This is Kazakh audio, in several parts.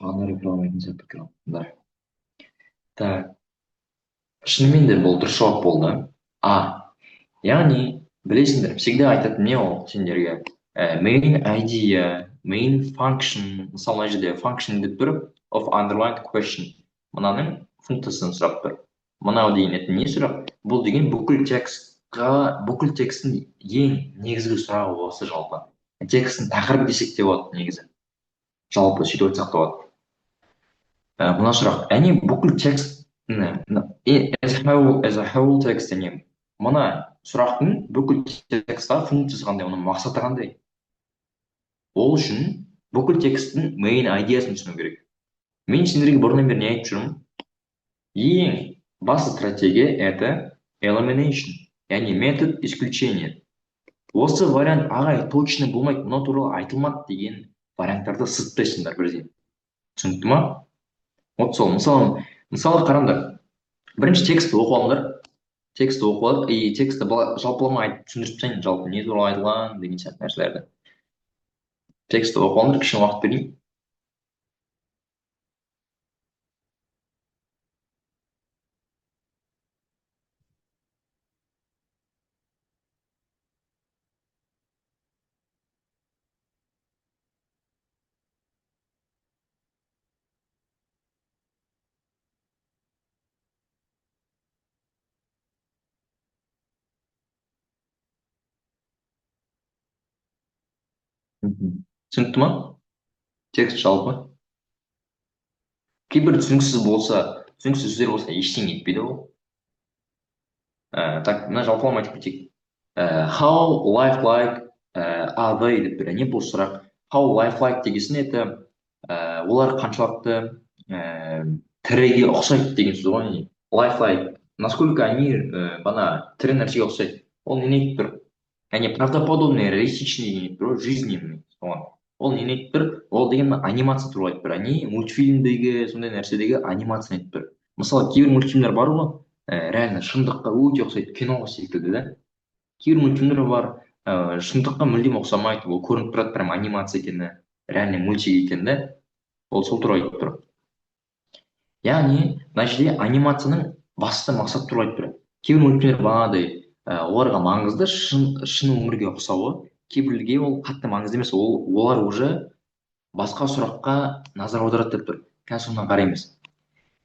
Бағана регламентін сөйтіп тұрмын. Да. Так, шынымен де бұл дұрыс жауап болды. А, яғни, білесіңдер, всегда айтатын не ол сендерге? Main idea, main function, мысалы мына жерде function деп тұр, of underlined question. Мынаның функциясын сұрап тұр. Мынау деген это не сұрақ? Бұл деген бүкіл тексттің ең негізгі сұрағы осы жалпы. Тексттің тақырыбы десек те болады негізі. Жалпы сөйтіп айтсақ та болады. Мына сұрақ, әне бүкіл текст as a whole text, яғни мына сұрақтың бүкіл текстқа функциясы қандай, оның мақсаты қандай? Ол үшін бүкіл тексттің main идеясын түсіну керек. Мен сендерге бұрыннан бері не айтып жүрмін? Ең басты стратегия это elimination, яғни метод исключения. Осы вариант ағай точно болмайды, мынау туралы айтылмады деген варианттарды сызып бірден. Түсінікті ма? Вот сол, мысалы қараңдар. Бірінші текстті оқып алыңдар. Текстті оқып алып, текстті жалпылама айтып түсіндіріп тастайын, жалпы не туралы айтылған деген сияқты нәрселерді. Текстті оқып алыңдар, кішкене уақыт берейін. Түсінікті ма? Текст жалпы. Кейбір түсініксіз сөздер болса, ештеңе етпейді ол. Так, мына жалпылама айтып кетейік. How lifelike are they деп тұр. Не бұл сұрақ? How lifelike дегесін это олар қаншалықты тіріге ұқсайды деген сөз ғой. Lifelike, насколько они тірі нәрсеге ұқсайды. Ол не айтып тұр? Яғни правдоподобные, реалистичные деген тұр, жизненный. Ол не айтып тұр? Ол деген анимация туралы айтып тұр. Они мультфильмдегі сондай нәрседегі анимация айтып тұр. Мысалы, кейбір мультфильмдер бар ғой, реально шындыққа өте ұқсайды, кино секілді, да? Кейбір мультфильмдер бар, шындыққа мүлдем ұқсамайды, ол көрініп тұрады, прям анимация екені, реально мультик екені, да? Ол сол туралы айтып тұр. Яғни, мына жерде анимацияның басты мақсаты туралы айтып тұр. Кейбір мультфильмдер бағанадай, оларға маңызды шын өмірге ұқсауы, кейбіреуге ол қатты маңызды емес, олар уже басқа сұраққа назар аударады деп тұр. Қазір соны қараймыз.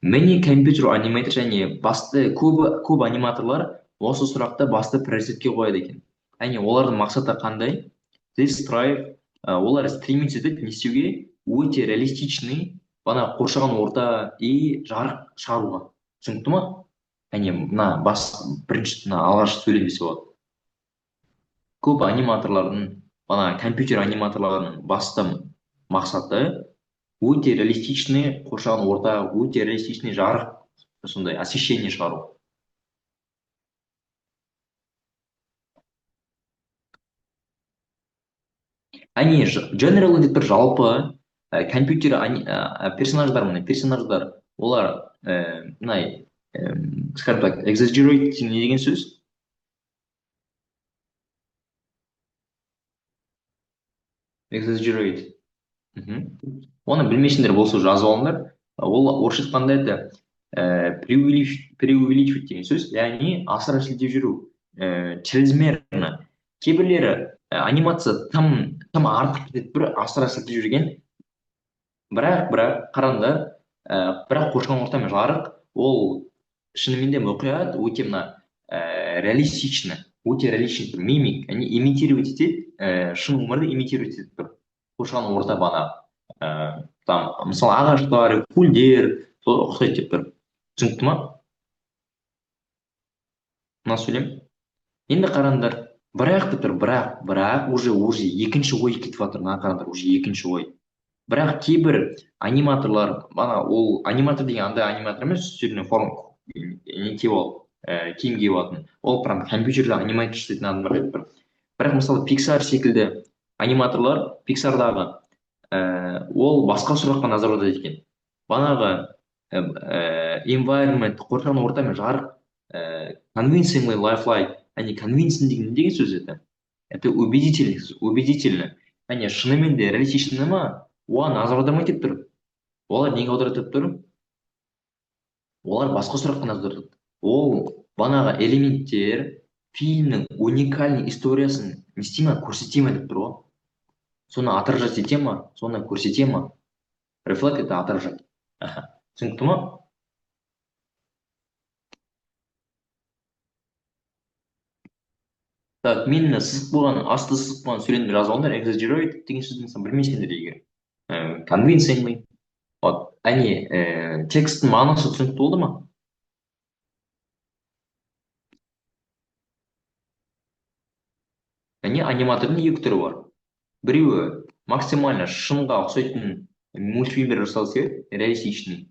Many computer animator, және көп аниматорлар осы сұрақта басты приоритетке қояды екен. Яғни олардың мақсаты қандай? Олар стремится етеді не істеуге? Өте реалистичный, қоршаған орта и жарық шығаруға. Түсінікті ма? Яғни бірінші алғаш сөйлем десе болады. Көп компьютер аниматорларының басты мақсаты өте реалистичный қоршаған орта, өте реалистичный жарық, сондай освещение шығару. Они general деп бір жалпы компьютер персонаждар, олар скажем так, exaggerate не деген сөз? Exaggerate. Оны білмейсіңдер болса жазып алыңдар. Ол орысша айтқанда это преувеличивать деген сөз, яғни асыра сілтеп жүру, чрезмерно. Кейбірлері анимация тым артық кетеді, бір асыра сілтеп жүрген. Бірақ қараңдар, бірақ қоршаған орта мен жарық, ол шынымен де мұқият, өте реалистичный, өте реалистичный мимик, яғни имитировать етеді, шын өмірді имитировать етіп тұр. Қоршаған орта мысалы ағаштар, көлдер, сол ұқсайды деп тұр. Түсінікті ма? Мына сөйлем. Енді қараңдар, бірақ деп тұр, бірақ уже екінші ой кетіп жатыр. Мына қараңдар, уже екінші ой. Бірақ кейбір аниматорлар, ол аниматор деген андай аниматор емес, үстеліне не киіп алып, киім киіп алатын. Ол прям компьютерде аниматор істейтін адамдар бар. Бірақ мысалы Pixar секілді аниматорлар, Pixar'дағы ол басқа сұраққа назар аударады екен. Environment, қоршаған орта мен жарық, convincingly lifelike, convincing деген сөз это убедительно. әне шынымен де реалистичный ма, оған назар аудармайды деп тұр. Олар неге аударады деп тұр? Олар басқа сұраққа назар аударады. Ол банағы элементтер фильмнің уникальный историясын не істей ма, көрсете ма деп тұр ғой. Соны отражать ете ма, соны көрсете ма? Reflect это отражать. Аха. Түсінікті ма? Так, мен сызық болған, асты сызық болған сөйлемді жазып алыңдар. Exaggerate деген сөзді мысалы білмесеңдер егер. Convincingly. Вот. Тексттің мағынасы түсінікті болды ма? Аниматордың екі түрі бар. Біреуі максимально шынға ұқсайтын мультфильмдер жасалса керек, реалистичный.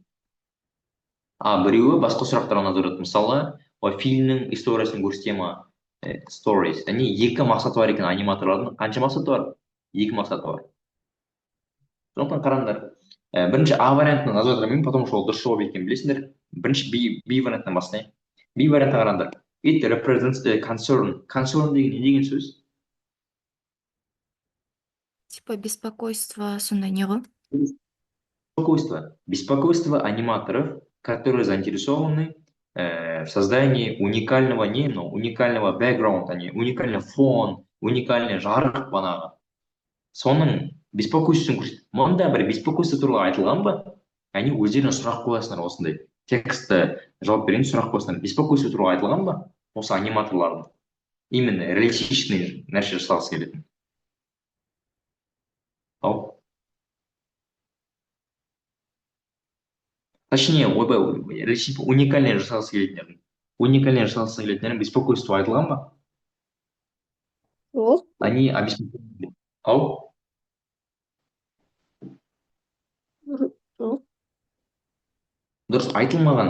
Біреуі басқа сұрақтарға назар аударады. Мысалы, фильмнің историясын көрсете ма? Stories. Екі мақсаты бар екен аниматорлардың. Қанша мақсаты бар? Екі мақсаты бар. Сондықтан қараңдар. Бірінші А вариантына назар аудармаймын, потому что ол дұрыс жауап екенін білесіңдер. Бірінші B вариантынан бастайын. B вариантына қараңдар. It represents a concern. Concern деген не деген сөз? Типа беспокойство сондай не ғой? Беспокойство аниматоров, которые заинтересованы в создании уникального бэкграунда, уникальный фон, уникальный жарық банағы. Соның беспокойствосын көрсетеді. Мұнда бір беспокойство туралы айтылған ба? Өздеріне сұрақ қоясыңдар осындай. Текстті жауап берген сұрақ қоясыңдар. Беспокойство туралы айтылған ба? Осы аниматорлардың. Именно реалистичный нәрсе жасағысы келетін. Точнее, уникальный жасағысы келетіндердің. Уникальный жасағысы келетіндердің беспокойство айтылған ба? Они обеспокоены. Дұрыс айтылмаған.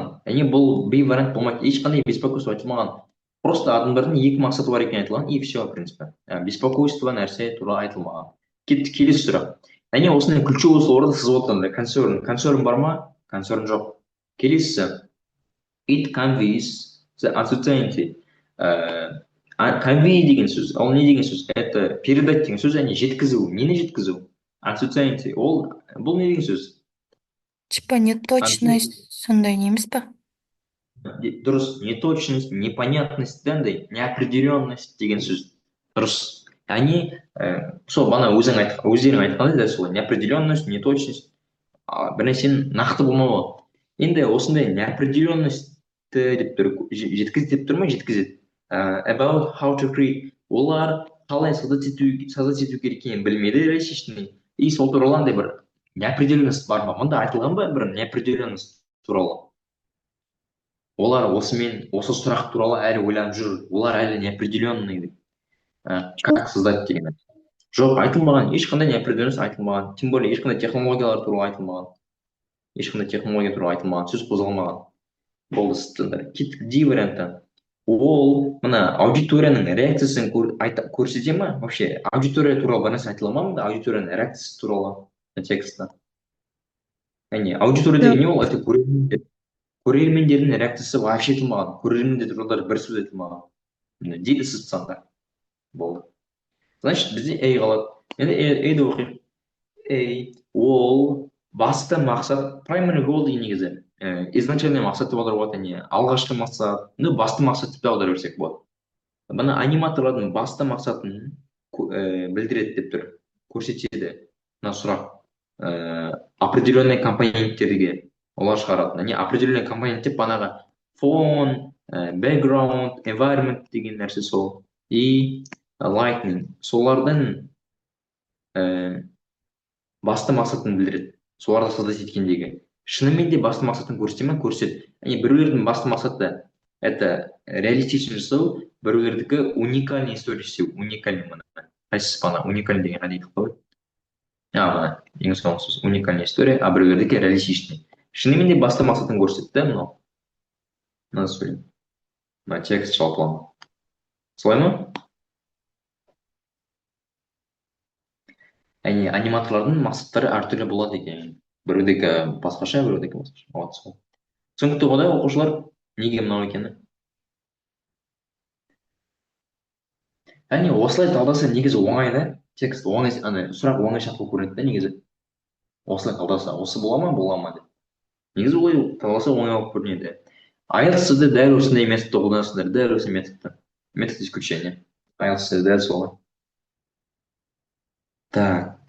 Бұл B вариант болмайды. Ешқандай беспокойство айтылмаған. Просто адамдардың екі мақсаты бар екені айтылған, и все, в принципе. Беспокойство нәрсе туралы айтылмаған. Келесі сұрақ. Осындай ключевой словарды сызып отырмын. Concern бар ма? Concern жоқ. Келесі. It conveys the uncertainty. Convey деген сөз. Ол не деген сөз? Это передать деген сөз, жеткізу. Нені жеткізу? Uncertainty. Бұл не деген сөз? Типа неточность сондай не емес па? Дұрыс, неточность, непонятность, неопределенность деген сөз. Дұрыс. Сол бана өздерің айтқандай да солай, неопределенность, неточность, бір нәрсенің нақты болмауы. Енді осындай неопределенностьті деп тұр, жеткіз деп тұр ма? Жеткізеді. About how to create. Олар қалай создать ету керек екенін білмеді, реалистичный. И сол туралы андай бір неопределенность бар ма? Мұнда айтылған ба бір неопределенность туралы? Олар осы сұрақ туралы әлі ойланып жүр. Олар әлі неопределенный. Как создать деген. Жоқ, айтылмаған. Ешқандай неопределенность айтылмаған. Тем более ешқандай технологиялар туралы айтылмаған. Ешқандай технология туралы айтылмаған. Сөз қозғалмаған. Болды сіздер. Кеттік D варианты. Ол мына аудиторияның реакциясын көрсете ма? Вообще аудитория туралы бір нәрсе айтыла ма? Аудиторияның реакциясы туралы текстта. Аудитория деген не ол? Это көрермендердің реакциясы вообще айтылмаған. Көрермендер туралы бір сөз айтылмаған. Дейді сіз тұсаңдар. Болды. Значит, бізде A қалады. Енді A'ді оқиық. Ол басты мақсат, primary goal деген негізі. Изначальный мақсат деп аударуға болады, алғашқы мақсат, басты мақсат деп аударып берсек болады. Бұны аниматорлардың басты мақсатын білдіреді деп тұр, көрсетеді. Мына сұрақ. Определенный компоненттерге олар шығарады. Определенный компонент деп банағы фон, background, environment деген нәрсе сол. И lightning. Солардың басты мақсатын білдіреді. Соларды создать еткендегі. Шынымен де басты мақсатын көрсете ме? Көрсетеді. Біреулердің басты мақсаты это реалистичный жасау, біреулердікі уникальный история жасау. Уникальный мына. Қайсысы бана? Уникальный деген қандай қой? Бана. Ең соңғы сөз. Уникальный история, біреулердікі реалистичный. Шынымен де басты мақсатын көрсетті, мынау. Мына сөйлем. Мына текст жалпылама. Солай ма? Аниматорлардың мақсаттары әртүрлі болады екен. Біреудегі басқаша, біреудегі басқаша. Түсінікті ғой, оқушылар, неге мынау екені? Осылай талдаса негізі оңай да. текст оңай, сұрақ оңай болып көрінеді да негізі. Осылай талдаса осы бола ма деп. Негізі олай талдаса оңай болып көрінеді. IELTS сізде дәл осындай методты қолданасыздар, дәл осы методты. Метод исключения. IELTS сізде дәл солай. Так,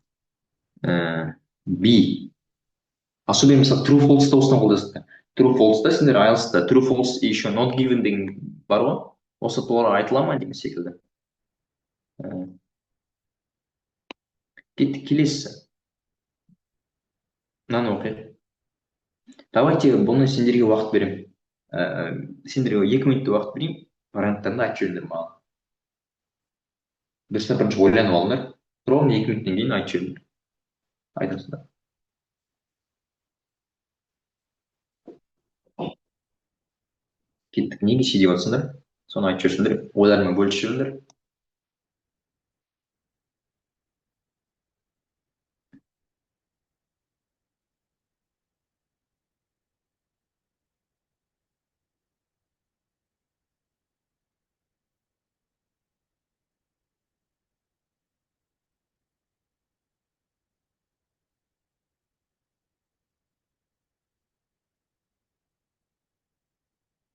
B. Особенно мысалы true false да осыдан қолданасыздар. True false да сендер IELTS-та true false и еще not given деген бар ғой. Осы толар айтыла ма деген секілді. Кеттік келесісі. Мынаны оқайық. Давайте бұны сендерге уақыт беремін. Сендерге 2 минутта уақыт берейін. Варианттарында айтып жіберіңдер маған. Бірінші ойланып алыңдар. Ровно 2 минуттан кейін айтып жіберіңдер. Айтасыңдар. Кеттік, неге ше деп жатсыңдар? Соны айтып жүрсіңдер, ойларыңмен бөлісіп жүріңдер.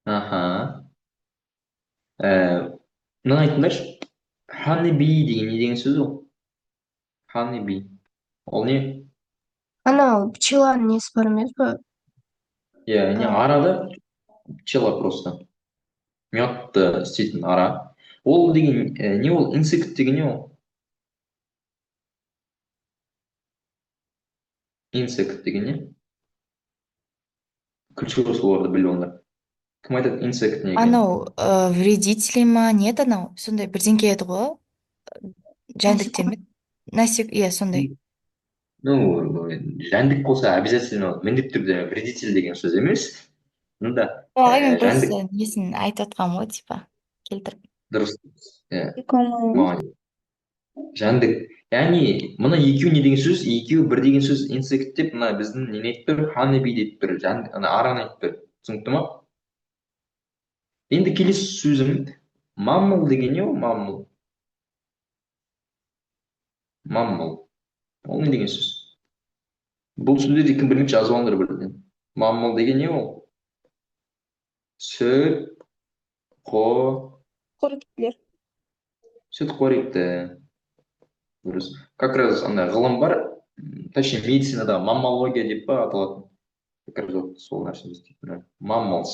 Аха. Мынаны айтыңдаршы. Honeybee деген не деген сөз ол? Honeybee. Ол не? Анау пчеланың несі бар емес пе? Иә, не арада пчела просто. Медті істейтін ара. Ол деген не ол? Insect деген не ол? Insect деген не? Ключевой словарды біліп алыңдар. Кім айтады insect не екен? Анау вредители ма нет анау сондай бірдеңке еді ғой. Жәндіктер ме? Иә, сондай. Ну, жәндік болса обязательно міндетті түрде вредитель деген сөз емес. Ну да, Мен жәндік просто несін айтып жатқанмын ғой, типа, келтіріп. дұрыс. Жәндік. Яғни мына екеуі не деген сөз? Екеуі бір деген сөз insect деп, мына біздің нені айтып тұр? Honeybee деп тұр. Араны айтып тұр. Түсінікті ма? Енді келесі сөзім mammal деген не ол? Mammal. Mammal. Ол не деген сөз? Бұл сөздерді кім білмейді, жазып алыңдар бірден. Mammal деген не ол? Қоректілер. Сүтқоректі. Дұрыс. Как раз андай ғылым бар, точнее медицинада маммология деп па аталатын. Как раз сол нәрсені істейтін. Mammals.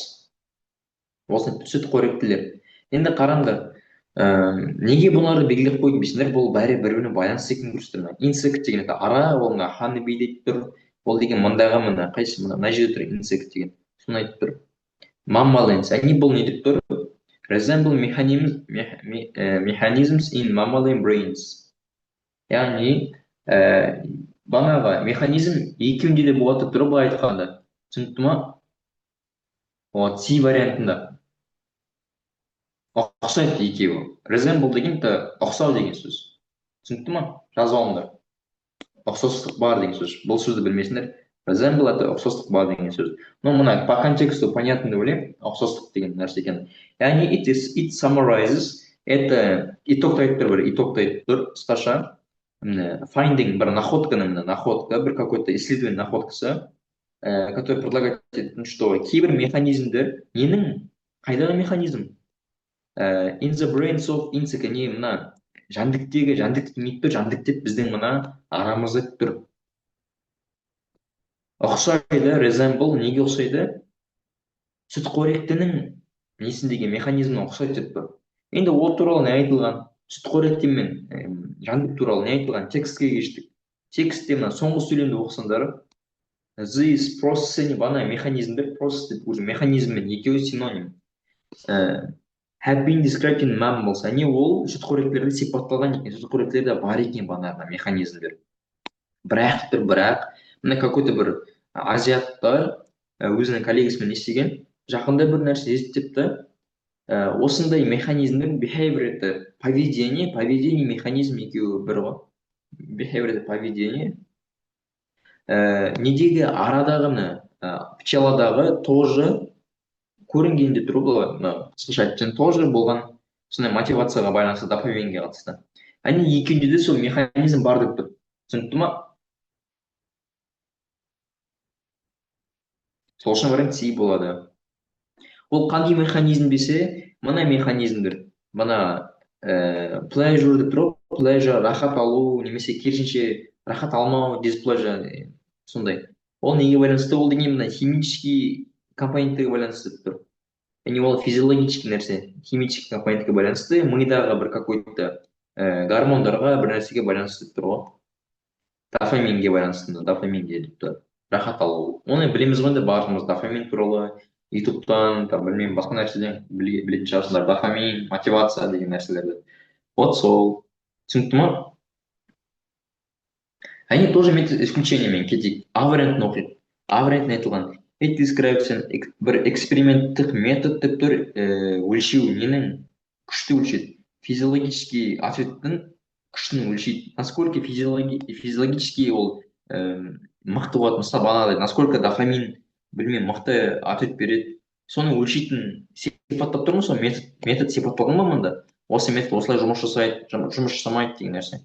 Осы сүтқоректілер. Енді қараңдар, неге бұларды белгілеп қойдым дейсіңдер? Бұл бәрі бір-біріне байланысты екенін көрсетеді. Insect деген ара, ол мына honeybee деп тұр. Ол деген мындағы мына қайсы мына жерде тұр insect деген. Соны айтып тұр. Mammalians. Бұл не деп тұр? Resemble mechanisms in mammalian brains. Яғни бағанағы механизм екеуінде де болады тұр, былай айтқанда. Түсінікті ма? C вариантында. Ұқсайды екеуі. Resemble деген ұқсау деген сөз. Түсінікті ма? Жазып алыңдар. Ұқсастық бар деген сөз. Бұл сөзді білмесіңдер. Resemble это ұқсастық бар деген сөз. Но мына по контексту понятно деп ойлаймын, ұқсастық деген нәрсе екен. Яғни it summarizes, это итогты айтып тұр, бір итогты айтып тұр, қысқаша. Finding бір находка, бір какой-то исследование находкасы, который предлагает, что кейбір механизмдер, ненің, қайдағы механизм? In the brains of insect, не мына жәндіктегі, жәндікті не тұр, жәндіктеп біздің мына арамызда тұр. Ұқсайды, resemble, неге ұқсайды? Сүтқоректінің несіндегі механизміне ұқсайды деп тұр. Енді ол туралы не айтылған? Сүтқоректі мен жәндік туралы не айтылған? Текстке кештік. Текстте мына соңғы сөйлемді оқысаңдар, this process, бана механизмдер, process деп уже механизммен екеуі синоним. Have been described in mammals. Они ол сүтқоректілерді сипатталған екен. Сүтқоректілерде бар екен банағы механизмдер. Бірақ, мына какой-то бір азиаттар өзінің коллегасымен естіген, жақында бір нәрсе естіпті. Осындай механизмдер, behavior это поведение механизм екеуі бір ғой. Behavior это поведение. Недегі арадағы пчеладағы тоже көрінгенде тұру болады, қысқаша айтсам тоже болған сондай мотивацияға байланысты дофаминге қатысты. екеуінде де сол механизм бар деп тұр. Түсінікті ма? сол үшін вариант С болады. Ол қандай механизм десе, мына механизмдер. Мына pleasure деп тұр ғой, pleasure рахат алу, немесе керісінше рахат алмау, displeasure, сондай. Ол неге байланысты? Ол деген мына химический компоненттерге байланысты деп тұр. Яғни ол физиологический нәрсе, химический компонентке байланысты, мидағы бір какой-то гормондарға бір нәрсеге байланысты деп тұр ғой. Дофаминге байланысты, дофаминге деп тұр. Рахат алу. Оны білеміз ғой енді барлығымыз дофамин туралы. Ютубтан, там, білмеймін, басқа нәрседен білетін шығарсыңдар. Дофамин, мотивация деген нәрселерді. Вот сол. Түсінікті ма? Они тоже имеют исключениямен кетейік. А вариантын оқиық. А вариантын айтылған. It describes бір эксперименттік метод деп тұр, өлшеу ненің күшті өлшейді. Физиологический ответтің күшін өлшейді. Насколько физиологический ол мықты болады. Мысалы бағанағыдай, насколько дофамин, білмеймін, мықты ответ береді. Соны өлшейтін сипаттап тұр ма сол метод сипатталған ба мында? Осы метод осылай жұмыс жасайды, жұмыс жасамайды деген нәрсе.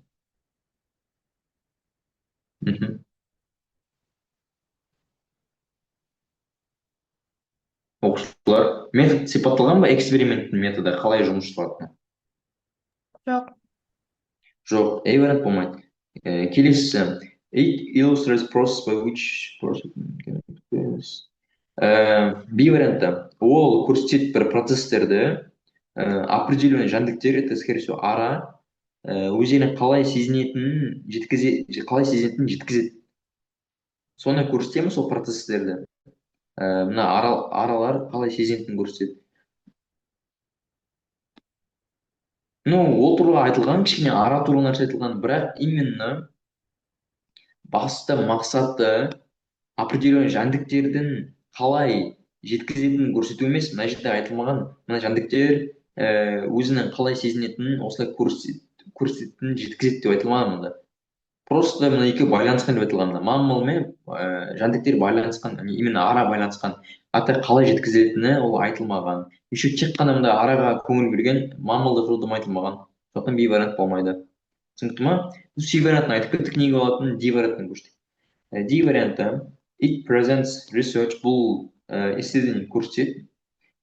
Мхм. Оқушылар метод сипатталған ба, эксперименттің методы қалай жұмыс жасалатыны? Жоқ. Жоқ, вариант болмайды. Келесісі. It illustrates process by which B варианты. Ол көрсетеді бір процесстерді, определенный жәндіктер, это, скорее всего, ара, өздерінің қалай сезінетінін жеткізеді. Соны көрсетеміз сол процесстерді. Мына аралар қалай сезінетінін көрсетеді. Ну, ол туралы айтылған, кішкене ара туралы нәрсе айтылған, бірақ именно басты мақсаты определенный жәндіктердің қалай жеткізетінін көрсету емес. Мына жерде айтылмаған, мына жәндіктер өзінің қалай сезінетінін осылай көрсететінін жеткізеді деп айтылмаған мұнда. Просто мына екеуі байланысқан деп айтылған. Маммал мен жәндіктер байланысқан, именно ара байланысқан. Ата қалай жеткізетіні ол айтылмаған. Еще тек қана мында араға көңіл берген маммалды жолдам айтылмаған. Сондықтан B вариант болмайды. Түсінікті ма? С вариантын айтып кеттік, неге болатынын D вариантын көштік. D варианты it presents research, бұл исследование көрсетеді.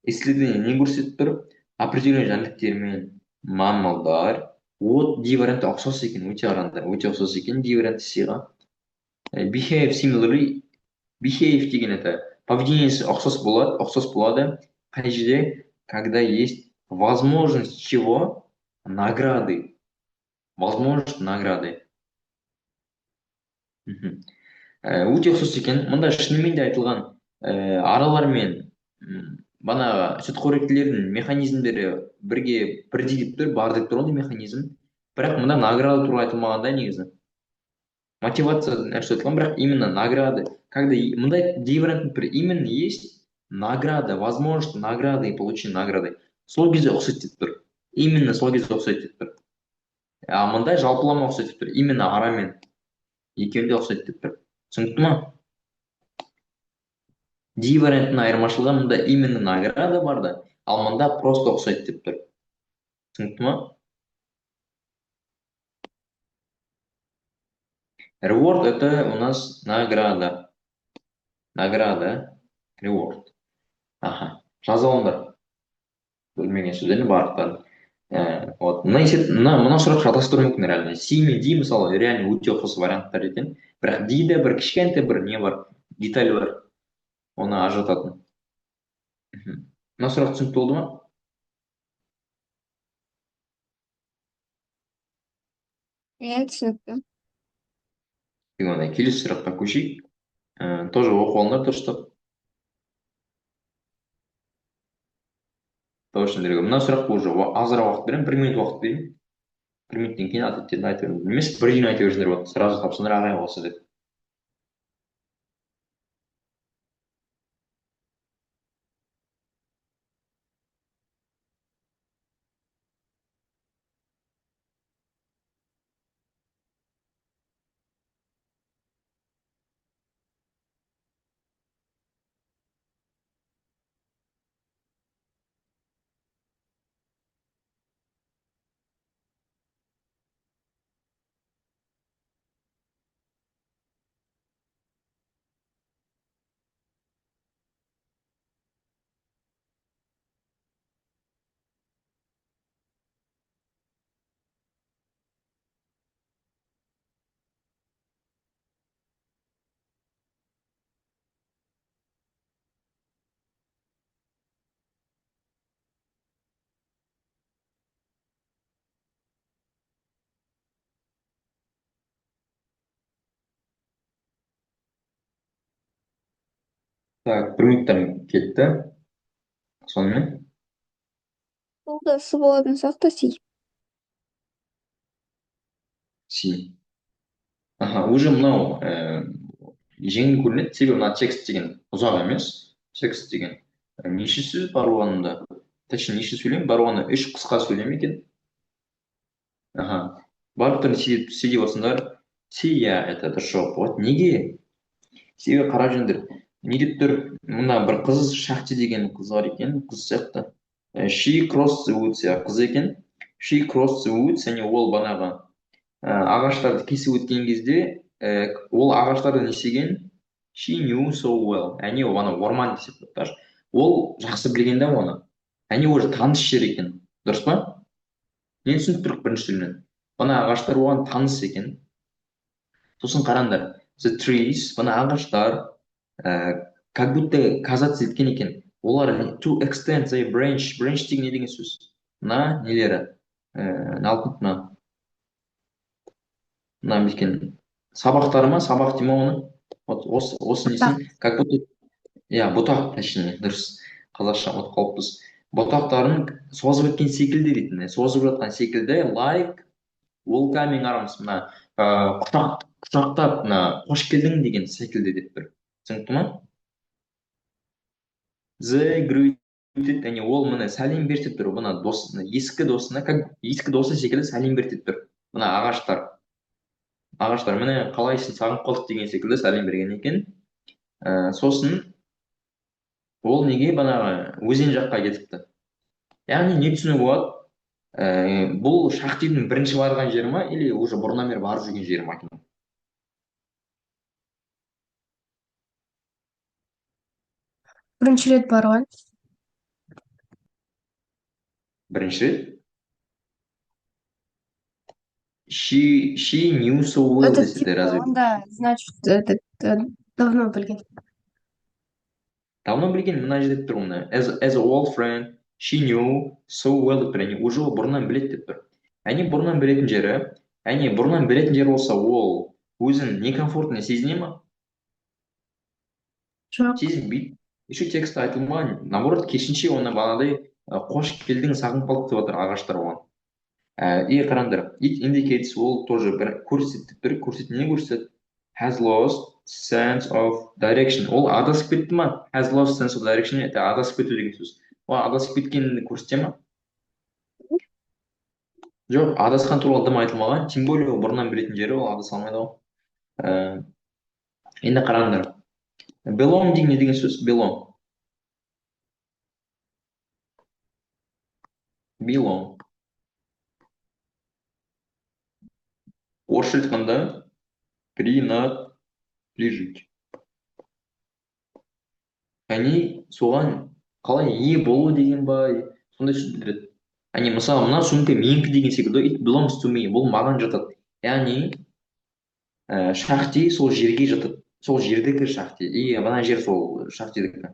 Исследование не көрсетіп тұр? Определенный жәндіктермен маммалдар. Вот D варианты ұқсас екен, өте қараңдар, өте ұқсас екен D варианты С-ға. Behave similarly. Behave деген это поведениесі ұқсас болады. Қай жерде? Когда есть возможность чего? Награды. Возможность награды. Өте ұқсас екен. Мұнда шынымен де айтылған аралар мен бана сүтқоректілердің механизмдері бірге бірдей деп тұр, бар деп тұр ғой механизм. Бірақ мұнда награда туралы айтылмағанда негізі. Мотивация нәрсе айтылған, бірақ именно награды. Когда мұнда D вариант именно есть награда, возможность награды и получение награды. Сол кезде ұқсайды деп тұр. Именно сол кезде ұқсайды деп тұр. А мұнда жалпылама ұқсайды деп тұр. Именно арамен екеуінде ұқсайды деп тұр. Түсінікті ма? D вариантының айырмашылығы мұнда именно награда бар да, ал мұнда просто ұқсайды деп тұр. Түсінікті ма? Reward это у нас награда. Награда, reward. Аха, жаза алыңдар. Білмеген сөздерін барлықтарын. Вот. Мына сұрақ шатастыруы мүмкін реально. C мен D мысалы реально өте ұқсас варианттар екен. Бірақ D-де бір кішкентай бір не бар, деталь бар. Оны ажырататын. Мына сұрақ түсінікті болды ма? Мен түсінікті. Келесі сұраққа көшейік. Тоже оқып алыңдар дұрыстап. Точно. Мына сұраққа уже азырақ уақыт беремін, 1 минут уақыт берейін. 1 минуттен кейін ответтерді айта беремін. Немесе бірден айта берсіңдер болады. Сразу тапсаңдар ағай осы деп. Так, бір минуттан кетті. Сонымен Бұл да с болатын сияқты си. си. Аха, уже мынау жеңіл көрінеді, себебі мына текст деген ұзақ емес. Текст деген неше сөз бар оғанда? Точнее, неше сөйлем бар оғанда? Үш қысқа сөйлем екен. Аха. Барлықтарын си деп отырсыңдар. Си, иә, это дұрыс жауап болады. Неге? Себебі қарап жүріңдер. Не деп тұр? Мына бір қыз, Шахти деген қыз бар екен, қыз сияқты. She crossed the woods, иә, қыз екен. She crossed the woods, және ол банағы ағаштарды кесіп өткен кезде ол ағаштарды не істеген? She knew so well. Әне ол ана орман десек болады даже. Ол жақсы білген да оны. Әне уже таныс жер екен. Дұрыс па? Не түсініп тұрмын біріншіден. Мына ағаштар оған таныс екен. Сосын қараңдар. The trees, мына ағаштар как будто казаться еткен екен. Олар to extend the branch. Branch деген не деген сөз? Мына нелері. Мына екен сабақтары ма, сабақ дей ма оны? Вот осы несін как будто, иә, бұтақ, точнее, дұрыс. Қазақша ұмытып қалыппыз. Бұтақтарын созып өткен секілді дейтін. Созып жатқан секілді, like welcoming arms, мына құшақтап, мына қош келдің деген секілді деп тұр. Түсінікті ма? The greeted, және ол міне сәлем беріп тұр. Мына ескі досына, ескі досы секілді сәлем беріп тұр. Мына ағаштар міне қалайсың, сағынып қалдық деген секілді сәлем берген екен. Сосын ол неге банағы өзен жаққа кетіпті. Яғни не түсінуге болады? Бұл Шахтидің бірінші барған жері ма, или уже бұрыннан бері барып жүрген жері ма екен? Бірінші рет барған. Бірінші рет? She knew so well Это десе де типа, разве? онда, значит, давно білген. Давно білген, мына жерде тұр оны. As an old friend, she knew so well деп тұр. Әне уже бұрыннан біледі деп тұр. Әне бұрыннан білетін жері болса, ол өзін некомфортно сезіне ма? Жоқ. Сезінбейді. Еще текстте айтылмаған, наоборот, керісінше оны бағанадай қош келдің, сағынып қалдық деп жатыр ағаштар оған. И қараңдар, it indicates, ол тоже бір көрсетіп тұр. Не көрсетеді? Has lost sense of direction. Ол адасып кетті ма? Has lost sense of direction, это адасып кету деген сөз. Ол адасып кеткенін көрсете ма? Жоқ, адасқан туралы дым айтылмаған. Тем более ол бұрыннан білетін жері, ол адаса алмайды ғой. Енді қараңдар. Belong деген не деген сөз? Belong. Орысша айтқанда принадлежить. Яғни соған қалай ие болу деген ба, сондай сөз білдіреді. Яғни мысалы мына сөмке менікі деген секілді, it belongs to me, бұл маған жатады. Яғни Шахти сол жерге жатады. Сол жердікі Шахти. И мына жер сол Шахтидікі.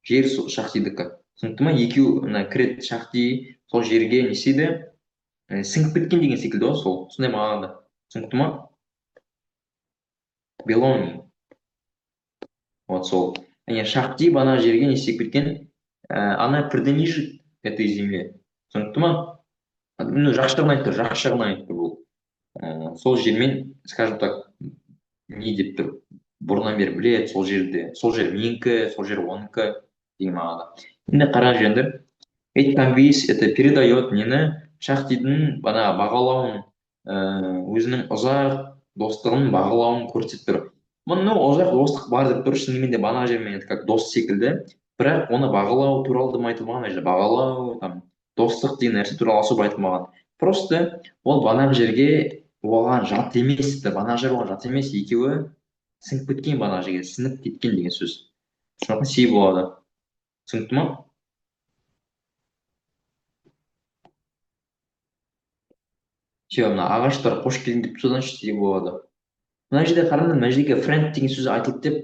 Жер сол Шахтидікі. Түсінікті ма? Екеу кіреді Шахти сол жерге не істейді? Сіңіп кеткен деген секілді ғой сол. Сондай мағынада. Түсінікті ма? Belonging. Вот сол. Яғни Шахти бана жерге не істеп кеткен? Она принадлежит этой земле. Түсінікті ма? Жақсы жағынан айтып тұр бұл. Сол жермен, скажем так, не деп тұр? Бұрыннан бері біледі, сол жер менікі, сол жер оныкі деген мағынада. Енді қарап жүріңдер. It conveys, это передает нені? Шахтидің бана бағалауын, өзінің ұзақ достығын бағалауын көрсетіп тұр. Мұны ұзақ достық бар деп тұр, шынымен де бана жермен как дос секілді, бірақ оны бағалау туралы дым айтылмаған, бағалау, достық деген нәрсе туралы особо айтылмаған. Просто ол банағы жерге оған жат емес, банағы жер оған жат емес, екеуі сіңіп кеткен, банағы жерге сіңіп кеткен деген сөз. Сондықтан си болады. Түсінікті ма? Все, мына ағаштар қош келдің деп содан си болады. Мына жерде қараңдар, мына жерге friend деген сөз айтылды деп,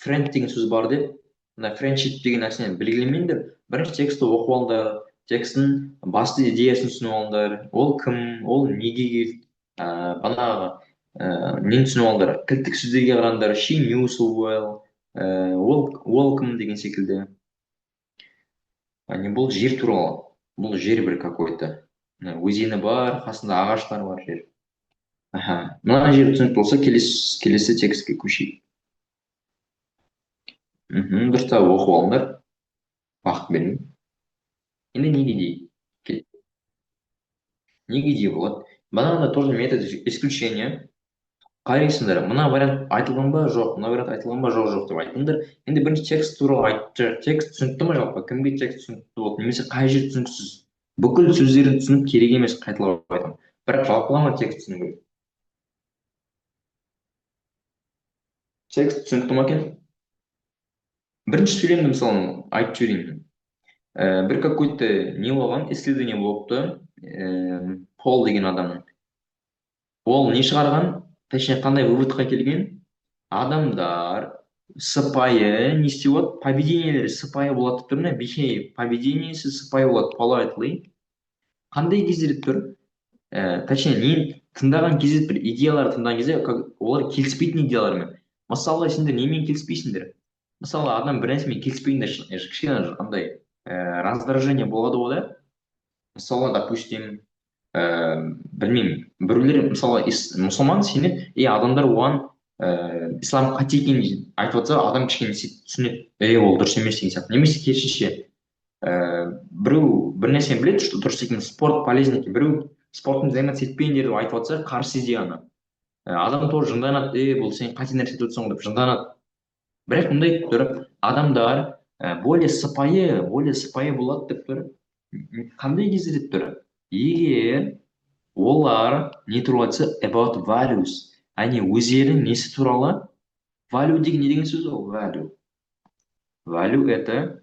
friend деген сөз бар деп, мына friendship деген нәрсені белгілемеңдер. Бірінші текстті оқып алыңдар, текстің басты идеясын түсініп алыңдар. Ол кім, ол неге келді, банағы нені түсініп алыңдар. Кілттік сөздерге қараңдар. She knew so well, welcome деген секілді. Яғни бұл жер туралы. Бұл жер бір какой-то. Өзені бар, қасында ағаштар бар жер. Мына жер түсінікті болса, келесі текстке көшейік. Дұрыстап оқып алыңдар. Уақыт бермеймін. Енді неге дейік? Неге дей болады? Бананда тоже метод исключения. Қарайсыңдар, мына вариант айтылған ба, жоқ, мына вариант айтылған ба, жоқ деп айтыңдар. Енді бірінші текст туралы айтты. Текст түсінікті ма жалпы? Кімге текст түсінікті болды? Немесе қай жер түсініксіз? Бүкіл сөздерін түсініп керек емес, қайталап айтамын. Бірақ жалпылама текст түсіну керек. Текст түсінікті ма екен? Бірінші сөйлемді мысалы айтып жіберейін. Бір какой-то не болған, исследование болыпты. Пол деген адамның. Ол не шығарған? Точнее, қандай выводқа келген? Адамдар сыпайы не істеп болады? Поведениелері сыпайы болады деп тұр ма? Поведениесі сыпайы болады, politely. Қандай кезде тұр? Точнее, не тыңдаған кезде бір идеялар тыңдаған кезде олар келіспейтін идеялармен. Мысалы, сендер немен келіспейсіңдер? Мысалы, адам бір нәрсемен келіспейді, кішкене андай раздражение болады ғой да. Мысалы, допустим, білмеймін, біреулер мысалы мұсылман сеніп, адамдар оған ислам қате екенін айтып жатса, адам кішкене түсінеді, ол дұрыс емес деген сияқты. Немесе керісінше, біреу бір нәрсені біледі, что дұрыс екен, спорт полезен екен, біреу спортпен заниматься етпеңдер деп айтып жатса, қарсы идеяны. Адам тоже жынданады, бұл сен қате нәрсе айтып отырсың деп жынданады. Бірақ мындай тұр, адамдар более сыпайы болады деп тұр. Қандай кезде деп тұр? Егер олар не туралы айтса, about values, яғни өздерінің несі туралы? Value деген не деген сөз ол? Value это,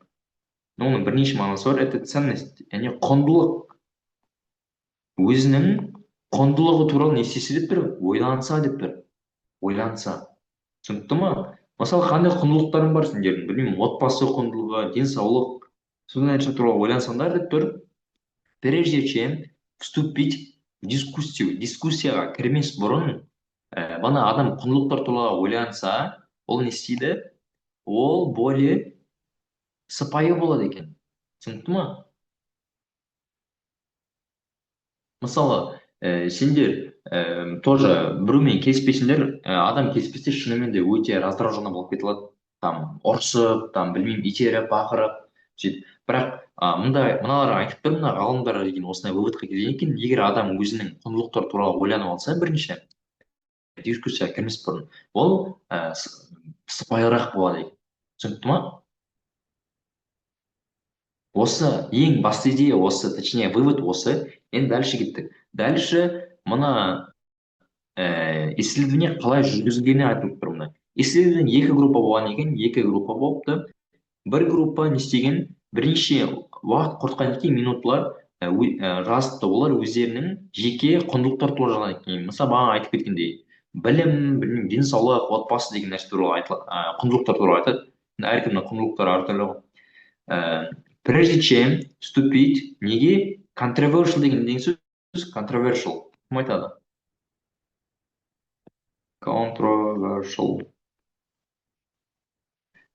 оның бірнеше мағынасы бар, это ценность, яғни құндылық. Өзінің құндылығы туралы не істесе деп тұр? Ойланса деп тұр. Ойланса. Түсінікті ма? Мысалы, қандай құндылықтарың бар сендердің? Білмеймін, отбасы құндылығы, денсаулық, сондай нәрсе туралы ойлансаңдар деп тұр. Прежде чем вступить в дискуссияға кірмес бұрын, бана адам құндылықтар туралы ойланса, ол не істейді? Ол более сыпайы болады екен. Түсінікті ма? Мысалы, сендер тоже біреумен келіспейсіңдер, адам келіспесе шынымен де өте раздраженно болып кетіледі. Там ұрсып, там білмеймін, итеріп, бақырып, сөйтіп. Бірақ мыналар айтып тұр, мына ғалымдар деген осындай выводқа келген екен, егер адам өзінің құндылықтар туралы ойланып алса бірінші дискуссияға кірмес бұрын, ол сыпайырақ болады екен. Түсінікті ма? Осы ең басты идея осы, точнее вывод осы. Енді дальше кеттік. Дальше мына исследование қалай жүргізілгені айтылып тұр мына. Исследование екі группа болған екен, екі группа болыпты. Бір группа не істеген? Бірнеше уақыт құртқан екен, минутлар жазыпты. Олар өздерінің жеке құндылықтар туралы жазған екен. Мысалы, бағана айтып кеткендей, білім, денсаулық, отбасы деген нәрсе туралы құндылықтар туралы айтады. Әркімнің құндылықтары әртүрлі. Прежде чем вступить, неге? Controversial деген сөз, controversial. Кім айтады? Controversial.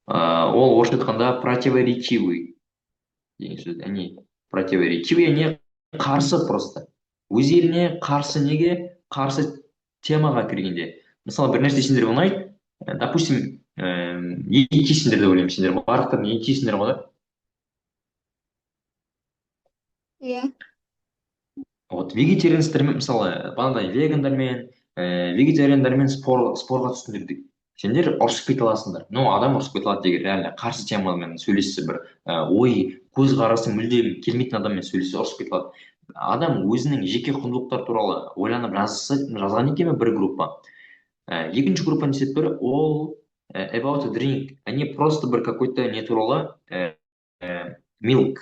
Ол орысша айтқанда противоречивый деген сөз. Яғни противоречивый, яғни қарсы просто. Өздеріне қарсы, неге? Қарсы темаға кіргенде. Мысалы, бір нәрсе сендерге ұнайды, допустим, не кисіңдер деп ойлаймын, сендер барлықтар не кисіңдер ғой да? Иә. Вот вегетарианецтермен, мысалы, бағандай вегандармен, вегетариандармен спорға түстіңдер дейік. Сендер ұрысып кете аласыңдар. Адам ұрысып кете алады деген реально қарсы темамен сөйлессе, бір ой, көзқарасы мүлдем келмейтін адаммен сөйлессе ұрысып кете алады. Адам өзінің жеке құндылықтар туралы ойланып жазған екен бір группа. Екінші группа не істеп тұр? Ол about a drink, они просто бір какой-то не туралы milk,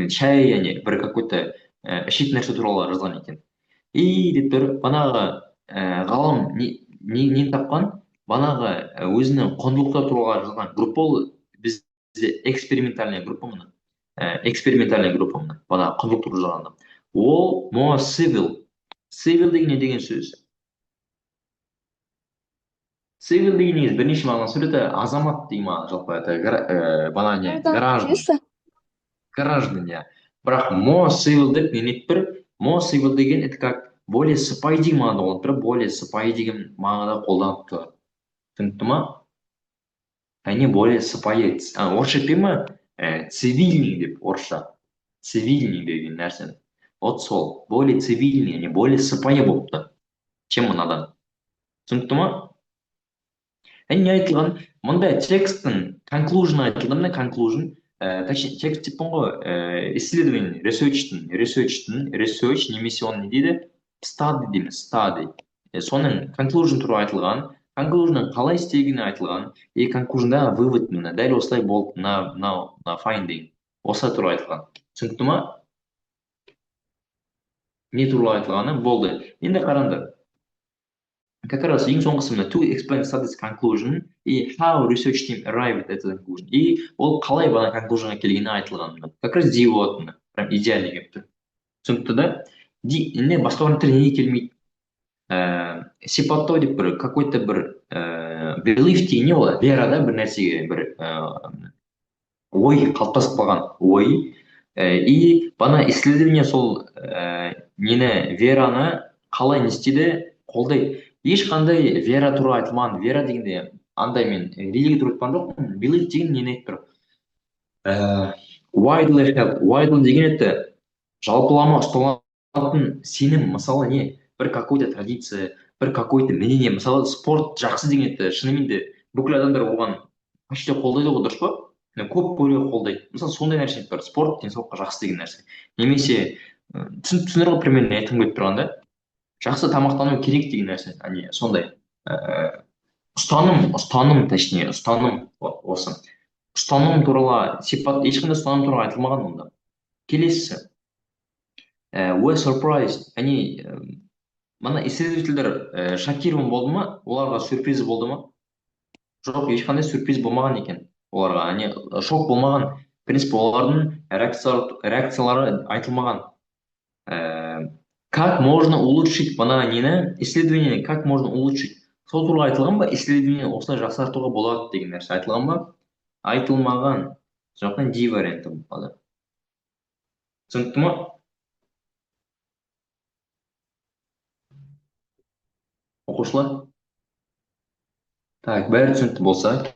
шай, яғни бір какой-то ішетін нәрсе туралы жазған екен. И деп тұр, банағы ғалым нені тапқан? Банағы өзінің құндылықтар туралы жазған группа, ол бізде экспериментальная группа мұны. Банағы құндылық туралы жазғанда. Ол more civil. Civil деген не деген сөз? Civil деген негізі бірнеше мағынасы бар. Это азамат деген мағына жалпы. Это бана не Граждан граждан. емес. Граждан, иә. Бірақ more civil деп не етіп бір, more civil деген это как более сыпайы деген мағынада қолданып тұр, более сыпайы деген мағынада қолданып тұр. Түсінікті ма? Они более сыпайы. Орысша айтпай ма? Цивильный деп, орысша. Цивильный деген нәрсені. Вот сол. Более цивильный, не более сыпайы болыпты. Чем мынадан. Түсінікті ма? Не айтылған? Мұнда текстің conclusion айтылды мына conclusion. Точнее, текст деппін ғой, исследование, research немесе оны не дейді? Study дейміз, study. Соның conclusion туралы айтылған, conclusionның қалай істегені айтылған, conclusionда вывод мына, дәл осылай болды, мына finding, осылай туралы айтылған. Түсінікті ма? Не туралы айтылғаны болды. Енді қараңдар. Как раз ең соңғысы мына to explain study's conclusion и how research team arrived at the conclusion. И ол қалай бана conclusionға келгені айтылған. Как раз дейі болады. Прям идеально келіп тұр. Түсінікті да? Не басқа варианттар неге келмейді? Сипаттау деп бір какой-то бір belief деген не болады? Верада бір нәрсеге бір ой қалыптасып қалған ой. И бана исследование сол нені вераны қалай не істейді? Қолдайды. Ешқандай вера туралы айтылмаған. Вера дегенде андай мен религия туралы айтқан жоқпын. Belief деген нені айтып тұр? Widely held. Widely деген это жалпылама ұсталатын сенім. Мысалы не? Бір какой-то традиция, бір какой-то мнение. Мысалы спорт жақсы деген это шынымен де бүкіл адамдар оған почти қолдайды ғой, дұрыс па? Көп бөлігі қолдайды. Мысалы сондай нәрсе бар. Спорт денсаулыққа жақсы деген нәрсе. Немесе түсіндір ғой, примерно айтқым келіп тұрғанда. Жақсы тамақтану керек деген нәрсе. Сондай ұстаным, точнее, ұстаным осы. Ұстаным туралы сипат, ешқандай ұстаным туралы айтылмаған онда. Келесісі. Were surprised. Мана исследовательдер шокирован болды ма? Оларға сюрприз болды ма? Жоқ, ешқандай сюрприз болмаған екен. Оларға шок болмаған. В принципе, олардың реакциялары айтылмаған. Как можно улучшить бана нені? Исследование как можно улучшить? Сол туралы айтылған ба? Исследование осылай жақсартуға болады деген нәрсе айтылған ба? Айтылмаған. Сондықтан D варианты болады. Түсінікті ма? Оқушылар? Так, бәрі түсінікті болса.